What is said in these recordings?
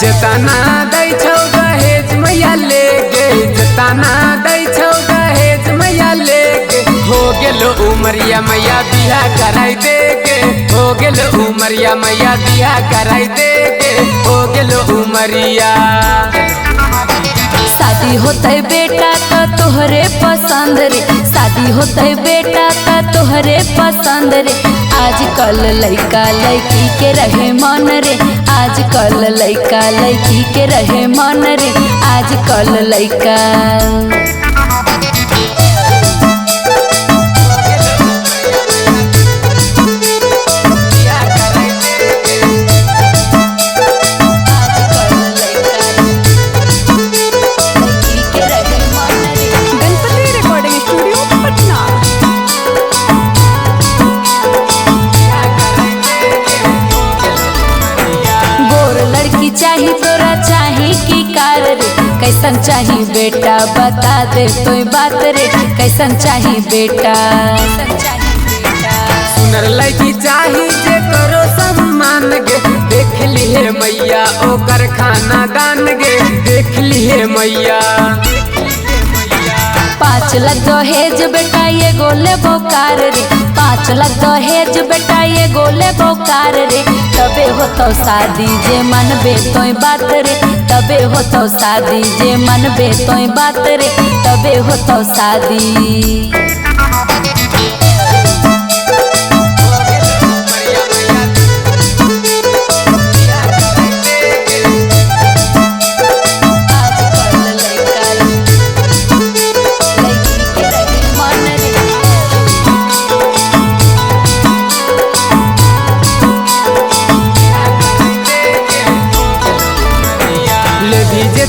जतना दै छौ दहेज मैया लेके, जतना दै छौ दहेज मैया लेके, हो गेलो उमरिया मैया बियाह कराई देके, हो गेलो उमरिया मैया बियाह कराई देके, हो गेलो उमरिया। शादी होते बेटा तो तोहरे पसंद रे, शादी होते बेटा तो तोहरे पसंद रे। आजकल लइका लइकी के रहे मन रे, आजकल लइका लइकी के रहे मन रे, आजकल लइका। चाही तोरा चाही की कार रे, कैसन चाही बेटा बता दे तो बात रे, कैसन चाही बेटा। सुनर लड़की चाही जे करो सम्मान गे, देख लिए मैया ओकर खाना दान गे, देख लिए मैया। 5 लाख दहेज बेटा ये गोले बोकार रे, 5 लाख दहेज बेटा ये गोले बोकार रे। तबे हो तो शादी जे मनबे तोय बात रे, तबे हो तो शादी जे मनबे तोय बात रे, तबे हो तो शादी।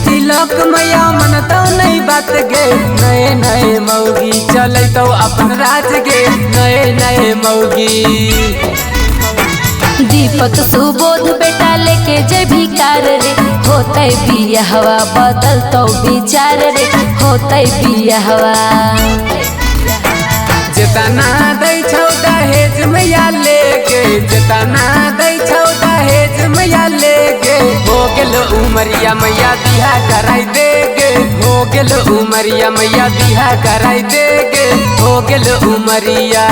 तिलक मैया मनतो नहीं बात गे, नए नए मौगी चलतो अपन राज गे, नए नए मौगी। दीपक सुबोध बेटा लेके जे भिकार रे, होते बियाहवा बदल तो विचार रे, होते बियाहवा। जतना दै छौ दहेज मैया लेके, जतना दै छौ दहेज मैया लेके, हो गेलो उमरिया मैया बियाह कराई देगे, हो गेलो उमरिया मैया बियाह कराई देगे, हो गेलो उमरिया।